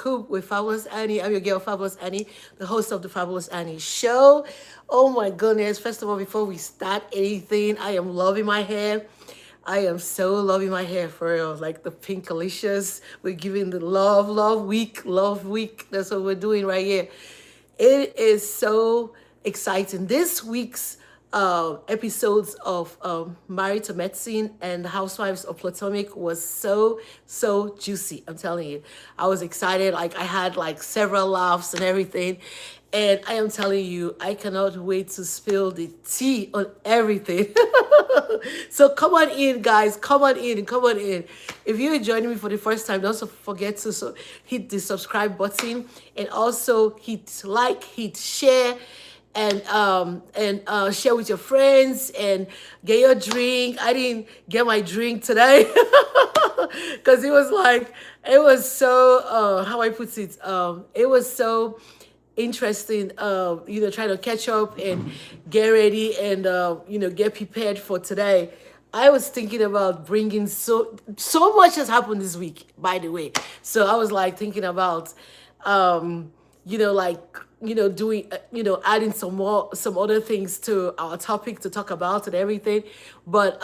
Scoop with Fabulous Annie. I'm your girl, Fabulous Annie, the host of the Fabulous Annie Show. Oh my goodness. First of all, before we start anything, I am loving my hair. I am so loving my hair for real. Like the Pink Alicious. We're giving the love week, love week. That's what we're doing right here. It is so exciting. This week's episodes of Married to Medicine and Housewives of Potomac was so juicy. I'm telling you, I was excited. Like I had like several laughs and everything. And I am telling you, I cannot wait to spill the tea on everything. So come on in, guys. Come on in. Come on in. If you're joining me for the first time, don't forget to hit the subscribe button and also hit like, hit share, and share with your friends and get your drink. I didn't get my drink today because it was so how I put it, it was so interesting, trying to catch up and get ready and get prepared for today. I was thinking about bringing so much has happened this week, by the way. So I was like thinking about like doing adding some other things to our topic to talk about and everything. But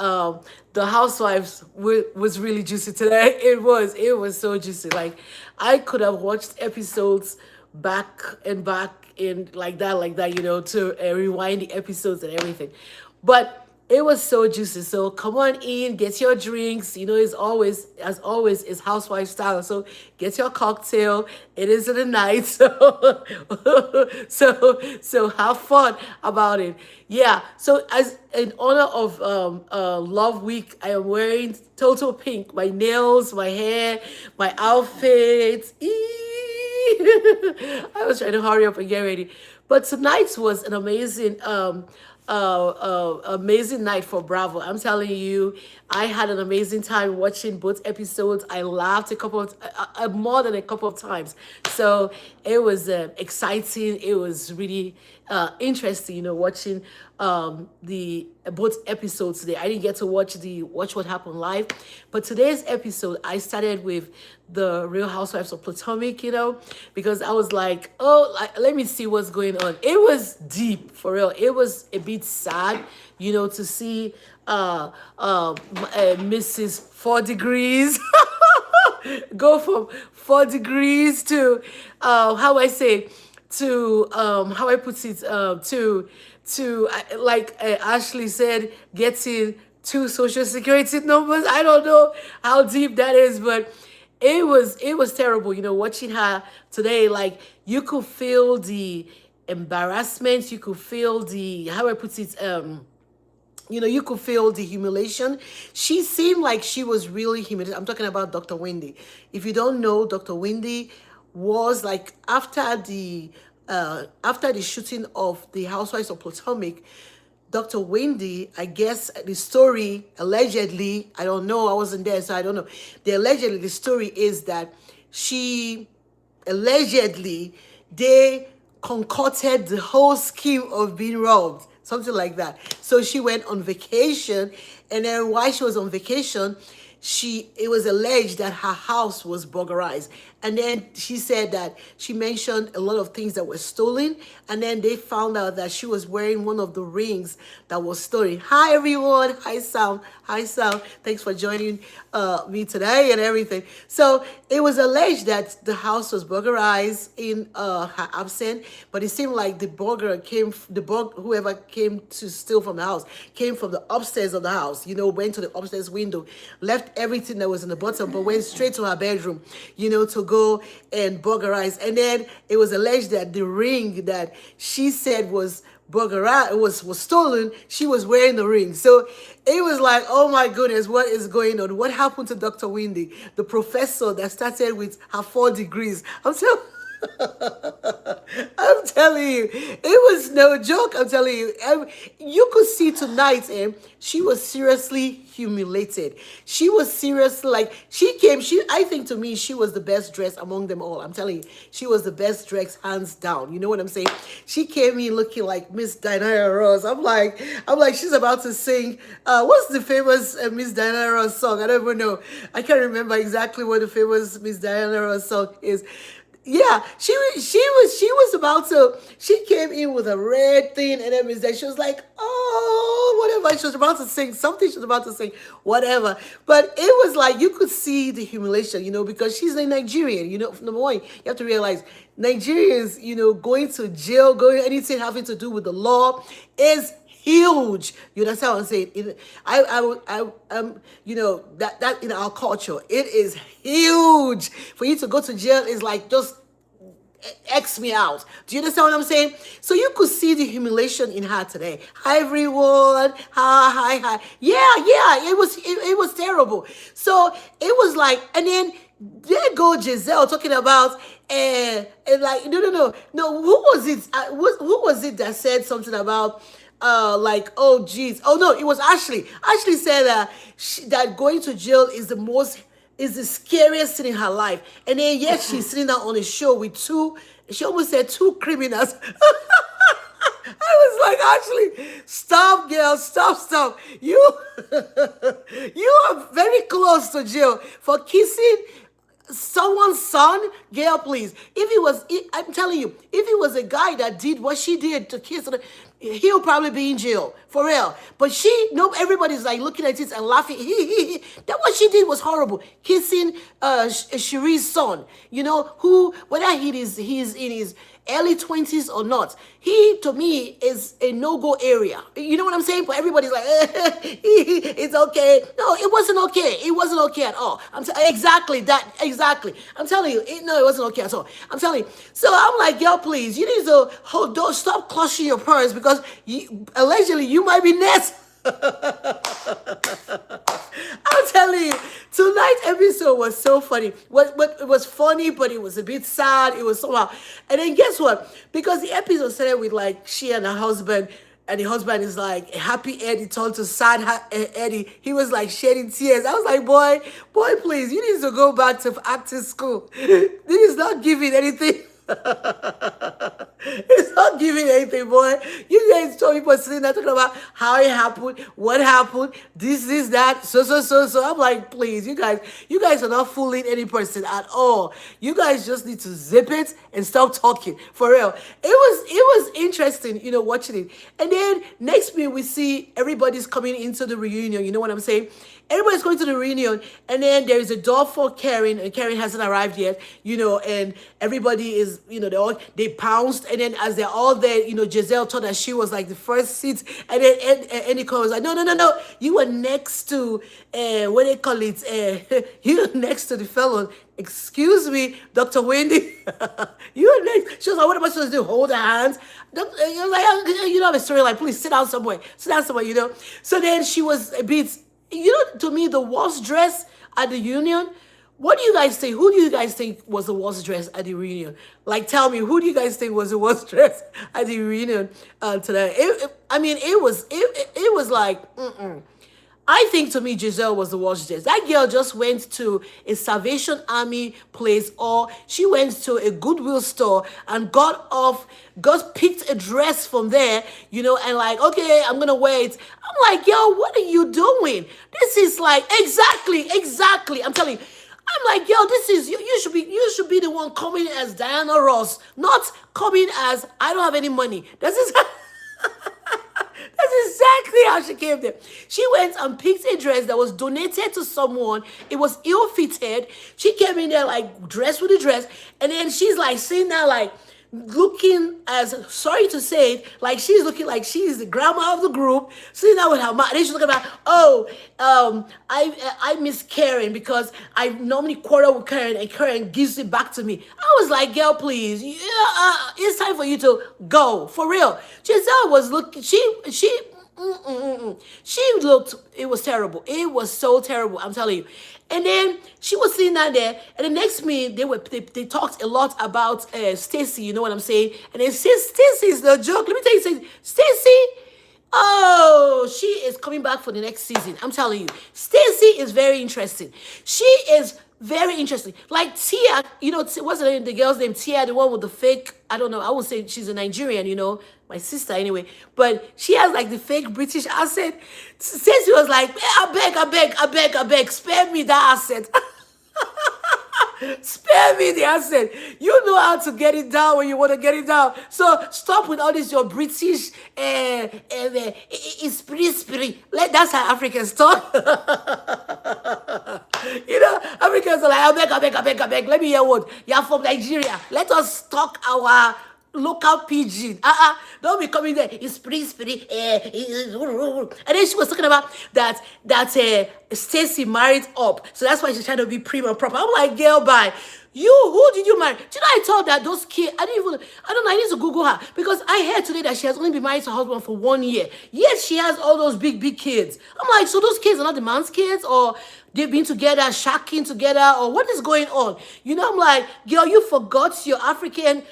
the housewives was really juicy today. It was so juicy. Like I could have watched episodes back and back and like that, to rewind the episodes and everything. But it was so juicy. So come on in, get your drinks. It's always, as always, it's housewife style. So get your cocktail. It is the night. So so have fun about it. Yeah. So as in honor of Love Week, I am wearing total pink. My nails, my hair, my outfit. I was trying to hurry up and get ready. But tonight was an amazing night for Bravo. I'm telling you, I had an amazing time watching both episodes. I laughed more than a couple of times. So it was exciting. It was really interesting, watching the both episodes today. I didn't get to watch what happened live, but today's episode I started with the Real Housewives of Potomac, because I was like, oh, let me see what's going on. It was deep for real. It was a bit sad, to see Mrs. 4 Degrees go from 4 degrees to how I say to how I put it like Ashley said, getting two social security numbers. I don't know how deep that is, but it was terrible. Watching her today, like you could feel the embarrassment, you could feel the how I put it you could feel the humiliation. She seemed like she was really humiliated. I'm talking about Dr. Wendy. If you don't know, Dr. Wendy was like after the shooting of the Housewives of Potomac, Dr. Wendy, I guess the story allegedly, I don't know, I wasn't there, so I don't know. The story is that she allegedly they concocted the whole scheme of being robbed, something like that. So she went on vacation, and then while she was on vacation, it was alleged that her house was burglarized. And then she said that she mentioned a lot of things that were stolen, and then they found out that she was wearing one of the rings that was stolen. Hi everyone. Hi Sam. Hi Sam. Thanks for joining me today and everything. So it was alleged that the house was burglarized in her absence, but it seemed like whoever came to steal from the house came from the upstairs of the house, went to the upstairs window, left everything that was in the bottom, but went straight to her bedroom, to go and burglarize. And then it was alleged that the ring that she said was burglarized was stolen, she was wearing the ring. So it was like, oh my goodness, what is going on? What happened to Dr. Wendy, the professor that started with her 4 degrees? I'm telling you, it was no joke. I'm telling you, you could see tonight, she was seriously humiliated. She was seriously like I think to me, she was the best dressed among them all. I'm telling you, she was the best dressed, hands down. You know what I'm saying? She came in looking like Miss Diana Ross. I'm like, she's about to sing. What's the famous Miss Diana Ross song? I don't even know. I can't remember exactly what the famous Miss Diana Ross song is. Yeah, she was about to. She came in with a red thing and everything. She was like, "Oh, whatever." She was about to sing something. She was about to sing whatever. But it was like you could see the humiliation, because she's a Nigerian. Number one, you have to realize Nigerians, going to jail, going anything having to do with the law is huge. You understand what I'm saying? That in our culture, it is huge. For you to go to jail is like just X me out. Do you understand what I'm saying? So you could see the humiliation in her today. Hi everyone. Hi. Yeah. It was terrible. So it was like, and then there go Giselle talking about and like no. Who was it? Who was it that said something about like, oh geez, oh no, it was Ashley. Ashley said that that going to jail is the scariest thing in her life. And then yet she's sitting down on a show with she almost said two criminals. I was like, actually, stop, girl, stop. You are very close to jail for kissing someone's son. Girl, please. I'm telling you, if it was a guy that did what she did to kiss her, he'll probably be in jail for real. But no, everybody's like looking at it and laughing. That what she did was horrible. Kissing Cherie's son, who whether he's in his early 20s or not, he to me is a no-go area. You know what I'm saying? But everybody's like, it's okay. No, it wasn't okay. It wasn't okay at all. Exactly. I'm telling you, no, it wasn't okay at all. I'm telling you. So I'm like, yo, please, you need to don't stop clutching your purse because allegedly you might be next. I'm telling you, tonight's episode was so funny. But it was funny, but it was a bit sad. It was somehow. And then guess what? Because the episode started with like she and her husband, and the husband is like happy Eddie turned to sad Eddie. He was like shedding tears. I was like, boy, please, you need to go back to acting school. This is not giving anything. It's not giving anything, boy. You guys told people sitting there talking about how it happened, what happened, this, that, so. I'm like, please, you guys are not fooling any person at all. You guys just need to zip it and stop talking. For real. It was interesting, watching it. And then next week we see everybody's coming into the reunion. You know what I'm saying? Everybody's going to the reunion, and then there is a door for Karen, and Karen hasn't arrived yet, and everybody is, they pounced, and then as they're all there, Giselle thought that she was like the first seat, and then Andy was like, no, you were next to, what they call it, you were next to the fellow. Excuse me, Dr. Wendy. You were next. She was like, what am I supposed to do? Hold her hands? You're like, you have a story, like, please sit down somewhere, So then she was a bit, to me, the worst dress at the reunion. What do you guys think? Who do you guys think was the worst dress at the reunion? Like, tell me, who do you guys think was the worst dress at the reunion today? It was like, I think to me, Giselle was the worst dress. That girl just went to a Salvation Army place, or she went to a Goodwill store and picked a dress from there, and like, okay, I'm gonna wear it. I'm like, yo, what are you doing? This is like, exactly. I'm telling you. I'm like, yo, this is you should be the one coming as Diana Ross, not coming as I don't have any money. That's exactly how she came there. She went and picked a dress that was donated to someone. It was ill-fitted. She came in there like dressed with a dress, and then she's like sitting there like looking, as sorry to say it, like she's looking like she's the grandma of the group, sitting there with her mom. And then she's looking about, I miss Karen because I normally quarrel with Karen and Karen gives it back to me. I was like, girl, please, it's time for you to go for real. Giselle was looking. She looked, it was terrible. It was so terrible, I'm telling you. And then she was sitting down there, and the next minute they talked a lot about Stacy, you know what I'm saying? And then Stacy is the joke. Let me tell you, Stacy, oh, she is coming back for the next season. I'm telling you. Stacy is very interesting. She is very interesting. Like Tia, what's the girl's name? Tia, the one with the fake, I don't know, I would say she's a Nigerian, my sister anyway. But she has like the fake British accent. Stacey was like, I beg, spare me that accent. Spare me the accent. You know how to get it down when you want to get it down. So stop with all this your British spirit. Like that's how Africans talk. Africans are like, I beg, I beg, I beg, I beg. Let me hear what. You're from Nigeria. Let us talk our local pidgin. Don't be coming there. It's pretty. And then she was talking about that Stacy married up, so that's why she's trying to be prim and proper. I'm like, girl, bye. Who did you marry? Do you know I told that those kids? I don't know. I need to Google her because I heard today that she has only been married to her husband for 1 year. Yet she has all those big kids. I'm like, so those kids are not the man's kids, or they've been together, shacking together, or what is going on? I'm like, girl, you forgot your African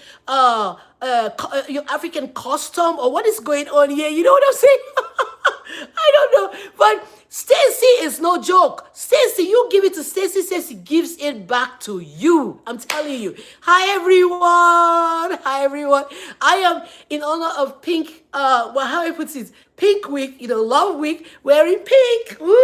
your African custom, or what is going on here? You know what I'm saying? I don't know, but Stacy is no joke. Stacy, you give it to Stacy. Stacy gives it back to you. I'm telling you. Hi everyone. Hi everyone. I am in honor of Pink. How I put it? Pink Week. Love Week. Wearing pink. Woo!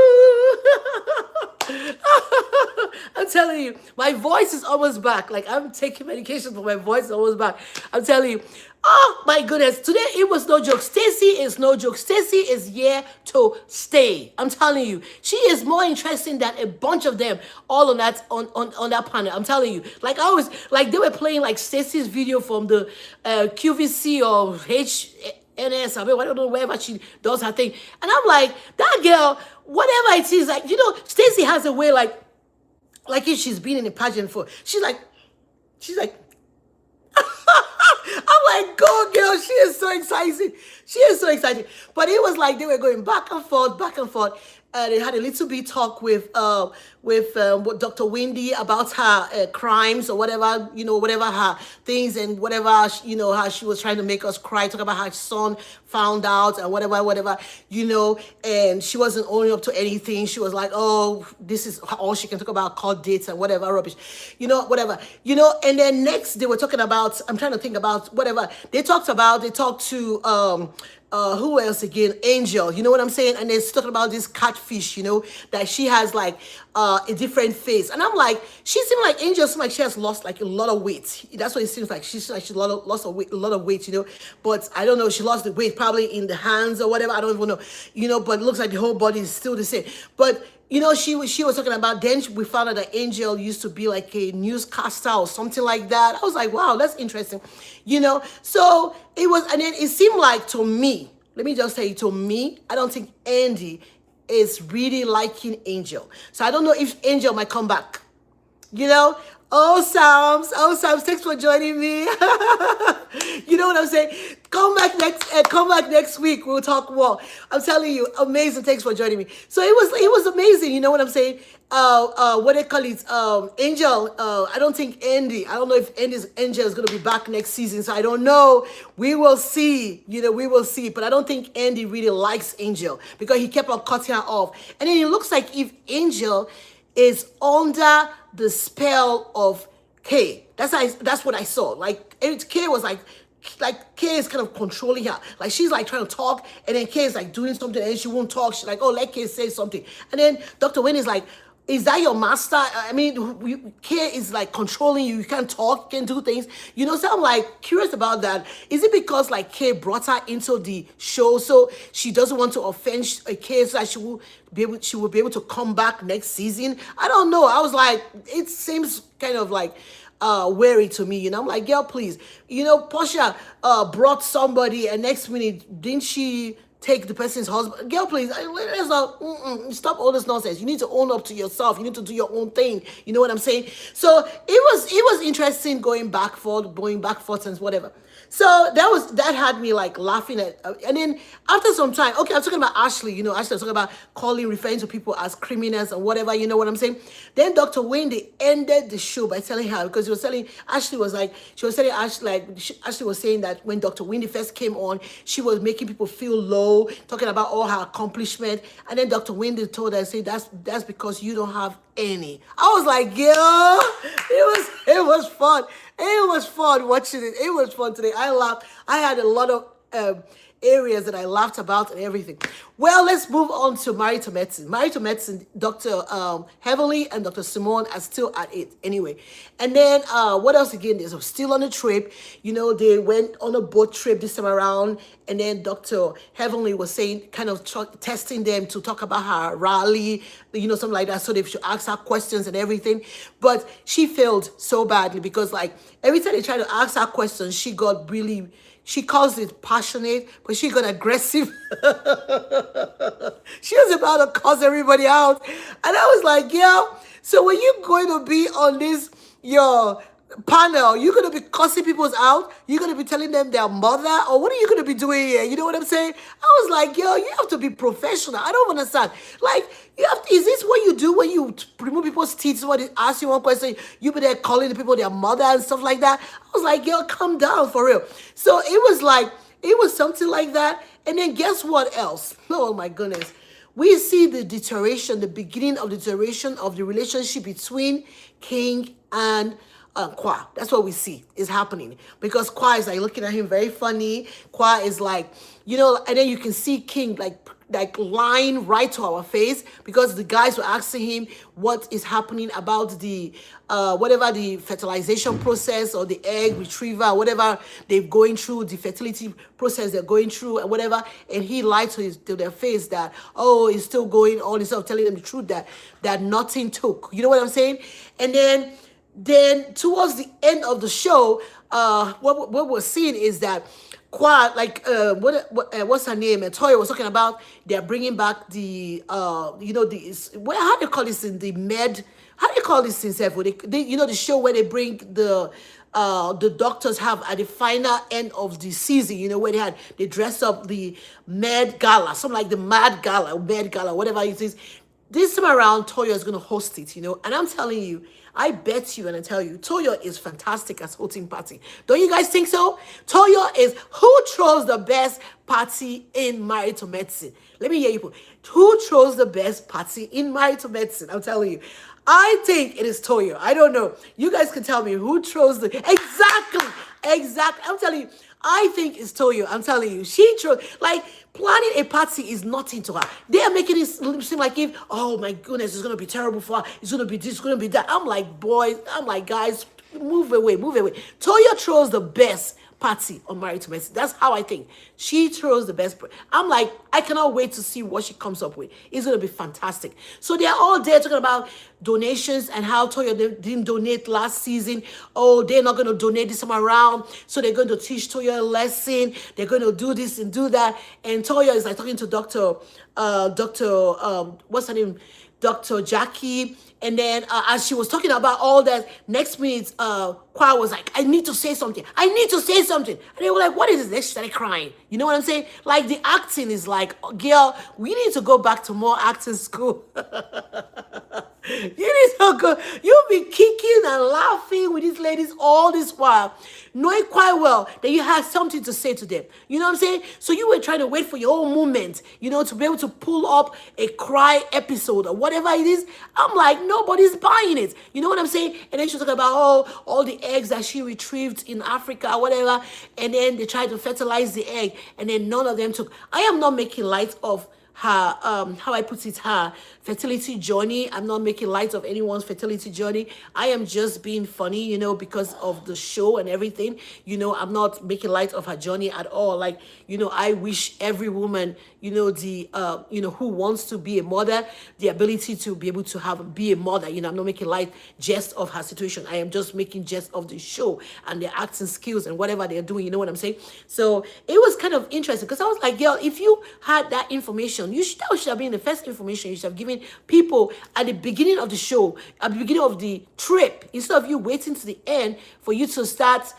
I'm telling you, my voice is almost back. Like I'm taking medication, but my voice is almost back. I'm telling you. Oh my goodness, today it was no joke. Stacy is no joke. Stacy is here to stay. I'm telling you. She is more interesting than a bunch of them all on that panel. I'm telling you. Like I was like they were playing like Stacy's video from the QVC or HNS, I don't know, wherever she does her thing. And I'm like, that girl, whatever it is, like, Stacy has a way like if she's been in a pageant for, she's like, I'm like, go girl, she is so excited. She is so excited. But it was like they were going back and forth, back and forth. They had a little bit talk with Dr. Wendy about her crimes or whatever, whatever her things and whatever, how she was trying to make us cry, talk about her son found out and whatever, and she wasn't owning up to anything. She was like, oh, this is all she can talk about, court dates and whatever rubbish, whatever, and then next they were talking about, I'm trying to think about whatever, they talked to, who else again? Angel, you know what I'm saying? And they're talking about this catfish, that she has like a different face. And I'm like, she seems like Angel seems like she has lost like a lot of weight. That's what it seems like. She's like she lost a lot of weight, But I don't know, she lost the weight probably in the hands or whatever. I don't even know, but it looks like the whole body is still the same. But she was talking about, then we found out that Angel used to be like a newscaster or something like that. I was like, wow, that's interesting. So it was, and then it seemed like to me, let me just say to me, I don't think Andy is really liking Angel. So I don't know if Angel might come back. Oh, Sams, thanks for joining me. You know what I'm saying? Come back next week. We'll talk more. I'm telling you, amazing. Thanks for joining me. So it was amazing. You know what I'm saying? What they call it? Angel. I don't think Andy. I don't know if Angel is gonna be back next season. So I don't know. We will see. We will see. But I don't think Andy really likes Angel because he kept on cutting her off. And then it looks like if Angel is under the spell of Kay. That's what I saw. Like Kay was like Kay is kind of controlling her. Like she's like trying to talk, and then Kay is like doing something, and she won't talk. She's like, oh, let Kay say something. And then Dr. Wayne is like, is that your master? I mean, Kay is like controlling you. You can't talk, you can't do things. So I'm like curious about that. Is it because like Kay brought her into the show, so she doesn't want to offend Kay, so that she will be able to come back next season? I don't know. I was like, it seems kind of like wary to me. I'm like, girl, please. Portia brought somebody, and next minute, didn't she take the person's husband? Girl, please, let's not, stop all this nonsense. You need to own up to yourself. You need to do your own thing. You know what I'm saying? So it was interesting going back forth and whatever. So that had me like laughing at, and then after some time, okay, I'm talking about Ashley. Ashley was talking about referring to people as criminals and whatever. You know what I'm saying? Then Dr. Wendy ended the show by telling her, because Ashley was saying that when Dr. Wendy first came on, she was making people feel low, talking about all her accomplishment, and then Dr. Wendy told her, say that's because you don't have any. I was like, yeah, it was fun. It was fun watching it. It was fun today. I laughed. I had a lot of areas that I laughed about and everything. Well, let's move on to Married to Medicine. Married to Medicine, Dr. Heavenly and Dr. Simone are still at it anyway. And then what else again? They're still on a trip. They went on a boat trip this time around. And then Dr. Heavenly was saying, kind of testing them to talk about her rally, something like that. So they should ask her questions and everything. But she failed so badly because, like, every time they tried to ask her questions, she calls it passionate, but she got aggressive. She was about to cuss everybody out. And I was like, yeah, so when you going to be on your panel, you're going to be cussing people out? You're going to be telling them their mother? Or what are you going to be doing here? You know what I'm saying? I was like, yo, you have to be professional. I don't understand. Like, is this what you do when you remove people's teeth? Somebody asks you one question, you be there calling the people their mother and stuff like that. I was like, yo, calm down for real. So it was something like that. And then guess what else? Oh my goodness. We see the deterioration, the beginning of the deterioration of the relationship between King and Kwa. That's what we see is happening, because Kwa is like looking at him very funny. Kwa is like, and then you can see King like lying right to our face, because the guys were asking him what is happening about the whatever the fertilization process or the egg retrieval, whatever they're going through, the fertility process they're going through and whatever, and he lied to their face that, oh, it's still going on, instead of telling them the truth that nothing took. You know what I'm saying? And then towards the end of the show, what we're seeing is that Kwa, like what's her name? And Toya was talking about they're bringing back the how do you call this in the med? How do you call this in Sefo? The show where they bring the doctors have at the final end of the season, where they dress up the Med Gala, something like the Mad Gala, Med Gala, whatever it is. This time around, Toya is going to host it, and I'm telling you, I bet you and I tell you, Toya is fantastic at hosting party. Don't you guys think so? Toya is who throws the best party in Married to Medicine. Let me hear you. Who throws the best party in Married to Medicine? I'm telling you. I think it is Toya. I don't know. You guys can tell me who throws the... Exactly. I'm telling you. I think it's Toya. I'm telling you. She throws... Like, planning a party is nothing to her. They are making it seem like if, oh my goodness, it's going to be terrible for her. It's going to be this, it's going to be that. I'm like, boys, guys, move away. Toya throws the best party on Married to Medicine. That's how I think. She throws the best. I'm like, I cannot wait to see what she comes up with. It's going to be fantastic. So they're all there talking about donations and how Toya didn't donate last season. Oh, they're not going to donate this time around. So they're going to teach Toya a lesson. They're going to do this and do that. And Toya is like talking to what's her name? Dr. Jackie. And then as she was talking about all that, next minute, Kwa was like, I need to say something. And they were like, what is this? They started crying. You know what I'm saying? Like, the acting is like, girl, we need to go back to more acting school. You need to go. You'll be kicking and laughing with these ladies all this while, knowing quite well that you had something to say to them. You know what I'm saying? So you were trying to wait for your own moment, to be able to pull up a cry episode or whatever it is. I'm like, nobody's buying it. You know what I'm saying? And then she was talking about all the eggs that she retrieved in Africa or whatever. And then they tried to fertilize the egg, and then none of them took. I am not making light of her how I put it, her fertility journey. I'm not making light of anyone's fertility journey. I am just being funny, because of the show and everything. I'm not making light of her journey at all. Like, I wish every woman, who wants to be a mother, the ability to be able to be a mother. I'm not making light just of her situation. I am just making jest of the show and their acting skills and whatever they're doing. You know what I'm saying? So it was kind of interesting, because I was like, girl, if you had that information, that should have been the first information you should have given people at the beginning of the show, at the beginning of the trip, instead of you waiting to the end for you to start,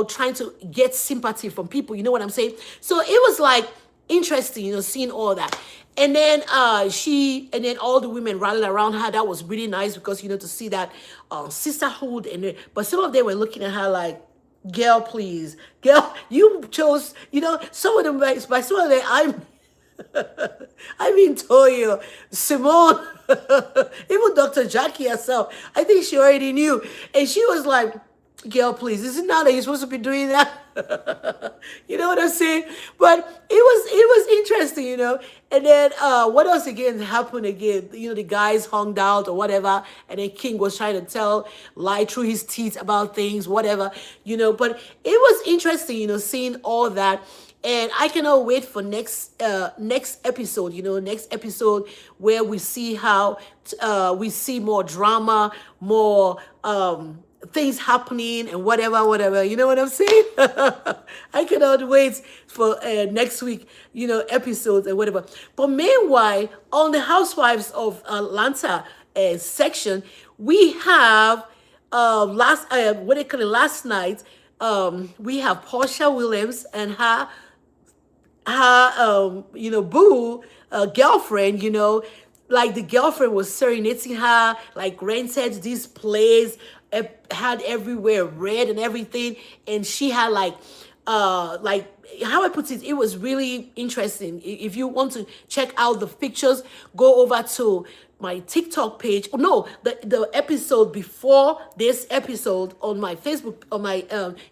trying to get sympathy from people. You know what I'm saying? So it was like interesting, seeing all that. And then all the women rallied around her. That was really nice, because, to see that sisterhood. But some of them were looking at her like, girl, please. Girl, you chose, some of them, by some of them, I mean, Toya, Simone, even Dr. Jackie herself, I think she already knew. And she was like, Girl, please, is it now that you're supposed to be doing that? You know what I'm saying? But it was interesting, And then what else again happened again? The guys hung out or whatever, and then King was trying to lie through his teeth about things, whatever, But it was interesting, seeing all that. And I cannot wait for next episode, next episode where we see how we see more drama, more things happening and whatever. You know what I'm saying? I cannot wait for next week, episodes and whatever. But meanwhile, on the Housewives of Atlanta section, we have last night, we have Portia Williams and her boo girlfriend, like the girlfriend was serenading her, like rented this place, had everywhere red and everything, and she had like how I put it, it was really interesting. If you want to check out the pictures, go over to my TikTok page. Oh, no, the episode before this episode on my Facebook, on my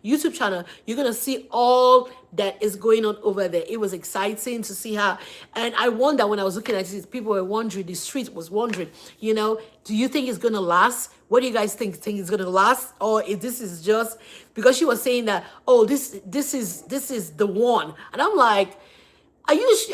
YouTube channel. You're gonna see all that is going on over there. It was exciting to see her, and I wonder, when I was looking at it, people were wondering, the street was wondering, do you think it's gonna last? What do you guys think? Think it's gonna last, or if this is just because she was saying that? Oh, this is the one, and I'm like, are you is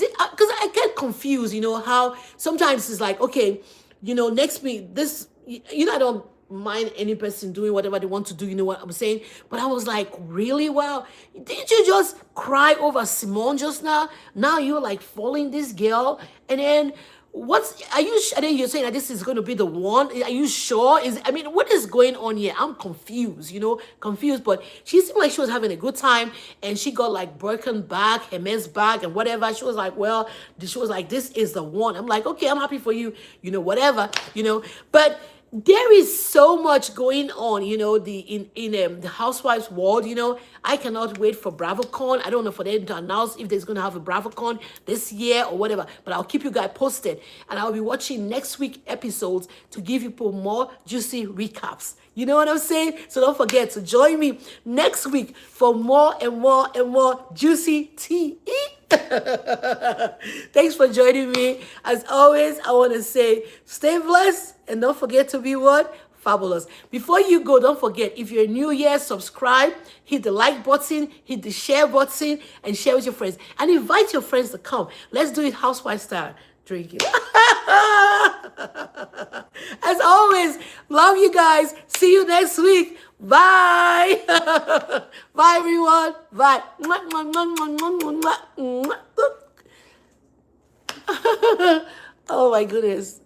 it, because I get confused, how sometimes it's like, okay, next week this, I don't mind any person doing whatever they want to do, you know what I'm saying? But I was like, really? Wow, didn't you just cry over Simone just now? Now you're like following this girl, and then and then you're saying that this is going to be the one. Are you sure? What is going on here? I'm confused, confused. But she seemed like she was having a good time, and she got like broken back, Hermes bag, and whatever. She was like, this is the one. I'm like, okay, I'm happy for you, whatever, But there is so much going on, in the housewives world. I cannot wait for BravoCon. I don't know for them to announce if there's going to have a BravoCon this year or whatever, but I'll keep you guys posted, and I'll be watching next week episodes to give you more juicy recaps. You know what I'm saying? So don't forget to join me next week for more and more and more juicy tea. Thanks for joining me. As always, I want to say stay blessed, and don't forget to be what? Fabulous. Before you go, don't forget, if you're new here, subscribe, hit the like button, hit the share button, and share with your friends. And invite your friends to come. Let's do it housewife style. Drink it. As always, love you guys. See you next week. Bye. Bye, everyone. Bye. Oh, my goodness.